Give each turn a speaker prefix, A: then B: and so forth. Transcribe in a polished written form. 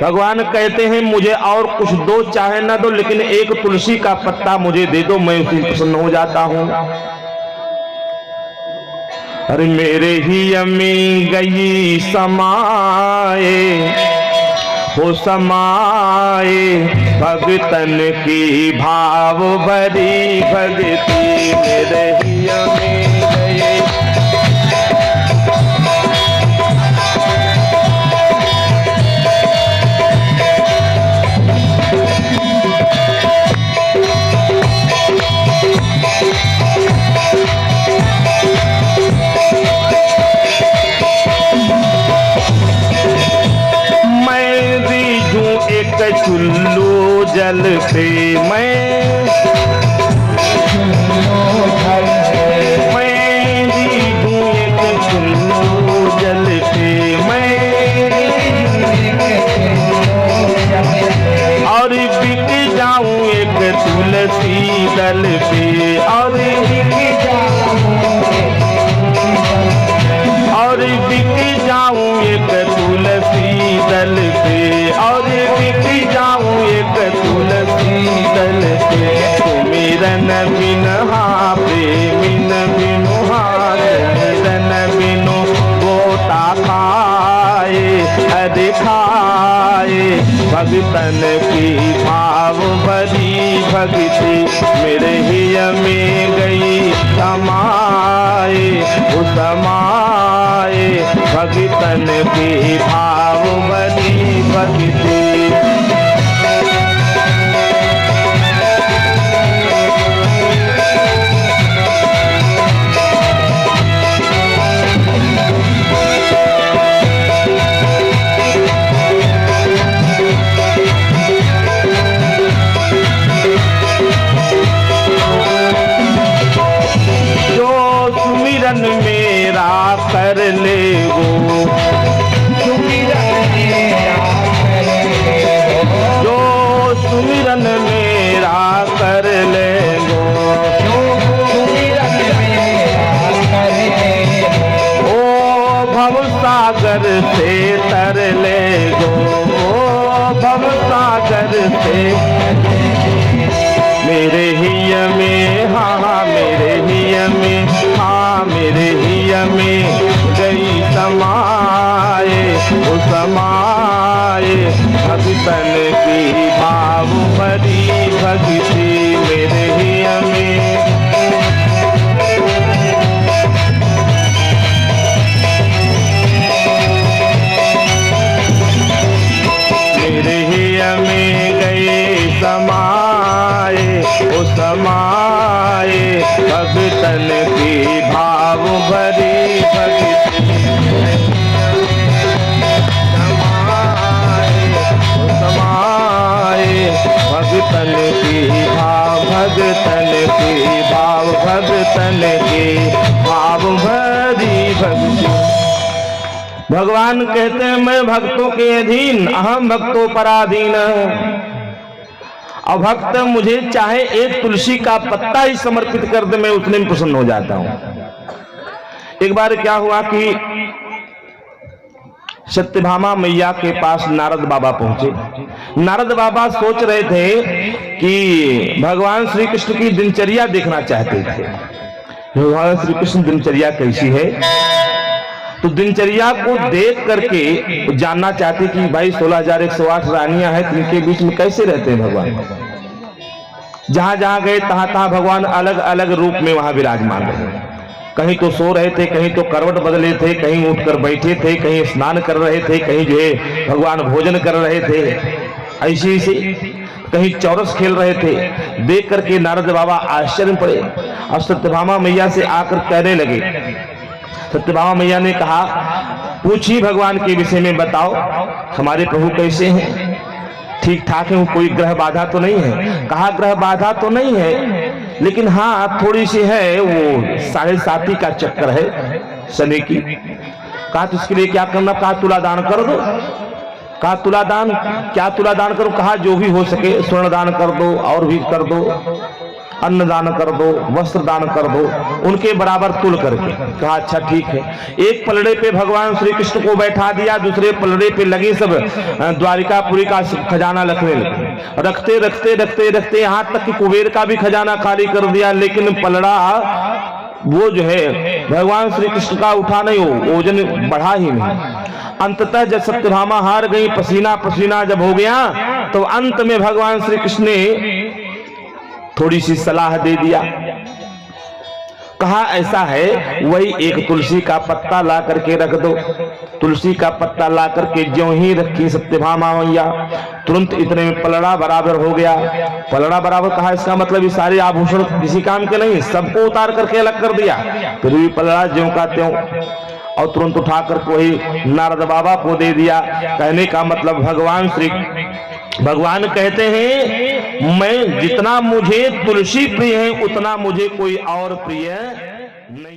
A: भगवान कहते हैं मुझे और कुछ दो चाहे ना दो, लेकिन एक तुलसी का पत्ता मुझे दे दो, मैं उसी प्रसन्न हो जाता हूं। अरे मेरे ही अम्मी गई समाए हो समाए, भगतन की भाव भरी भगती मेरे ही अम्मी गई। चुल्लू जल पे मैं दी दूं एक चुल्लू जल पे मैं, और बिक जाऊं एक तुलसी दल पे, और बिक जाऊं एक तुलसी दल पे, और बिक जाऊं एक तुलसी दल पे। तुमिरन बिन प्रेमिन बिनु मिरन बिनु गोता खाए हर खाए, भगतन की भाव भरी भक्ति मेरे हिय में गई समाए हो समाए, भगतन की भाव भरी भक्ति। मेरा कर ले वो जो सुमिरन मेरा कर ले वो, ओ भव सागर से तर ले गो, ओ भव सागर से मेरे हिय में, हाँ मेरे हिय में, हाँ मेरे हिय में गई समाए वो समाए, भगतन की भाव भरी भक्ति मेरे हिय में। मेरे हिय में गए समाए ओ समाए, भगतन की भाव भरी भक्ति समाए ओ समाए, भगतन की भाव भगतन की भाव भगतन की भाव भरी भक्ति। भगवान कहते हैं मैं भक्तों के अधीन, अहम भक्तों पराधीन। और भक्त मुझे चाहे एक तुलसी का पत्ता ही समर्पित कर दे, मैं उतने में प्रसन्न हो जाता हूं। एक बार क्या हुआ कि सत्यभामा मैया के पास नारद बाबा पहुंचे। नारद बाबा सोच रहे थे कि भगवान श्री कृष्ण की दिनचर्या देखना चाहते थे। भगवान श्री कृष्ण दिनचर्या कैसी है, तो दिनचर्या को देख करके जानना चाहते कि भाई 16,108 रानियां हैं, इनके बीच में कैसे रहते हैं भगवान। जहां जहां गए तहां तहां भगवान अलग अलग रूप में वहां विराजमान रहे। कहीं तो सो रहे थे, कहीं तो करवट बदले थे, कहीं उठकर बैठे थे, कहीं स्नान कर रहे थे, कहीं जो है भगवान भोजन कर रहे थे, ऐसे ऐसे कहीं चौरस खेल रहे थे। देख करके नारद बाबा आश्चर्य में पड़े और सत्यभामा मैया से आकर कहने लगे। सत्यभामा मैया ने कहा पूछिए भगवान के विषय में, बताओ हमारे प्रभु कैसे हैं, ठीक ठाक है, कोई ग्रह बाधा तो नहीं है। कहा ग्रह बाधा तो नहीं है, लेकिन हाँ थोड़ी सी है, वो 7.5 का चक्कर है शनि की। कहा तो इसके लिए क्या करना, कहा तुला दान कर दो। कहा तुला दान, क्या तुला दान करो, कहा जो भी हो सके, स्वर्ण दान कर दो और भी कर दो। अन्न दान कर दो, वस्त्र दान कर दो, उनके बराबर तुल करके। कहा अच्छा ठीक है। एक पलड़े पे भगवान श्री कृष्ण को बैठा दिया, दूसरे पलड़े पे लगे सब द्वारिकापुरी का खजाना रखने लगे। रखते रखते रखते रखते यहाँ तक कि कुबेर का भी खजाना खाली कर दिया, लेकिन पलड़ा वो जो है भगवान श्री कृष्ण का उठा नहीं, हो ओजन बढ़ा ही नहीं। अंततः जब सत्यभामा हार गई, पसीना पसीना जब हो गया, तो अंत में भगवान श्री कृष्ण ने थोड़ी सी सलाह दे दिया। कहा ऐसा है, वही एक तुलसी का पत्ता ला करके रख दो। तुलसी का पत्ता ला करके ज्यों ही रखी सत्यभामा मैया, तुरंत इतने में पलड़ा बराबर हो गया। पलड़ा बराबर कहा, इसका मतलब ये सारे आभूषण किसी काम के नहीं, सबको उतार करके अलग कर दिया। फिर भी पलड़ा ज्यों का त्यों, और तुरंत उठा कर वही नारद बाबा को दे दिया। कहने का मतलब भगवान कहते हैं, मैं जितना मुझे तुलसी प्रिय है उतना मुझे कोई और प्रिय नहीं।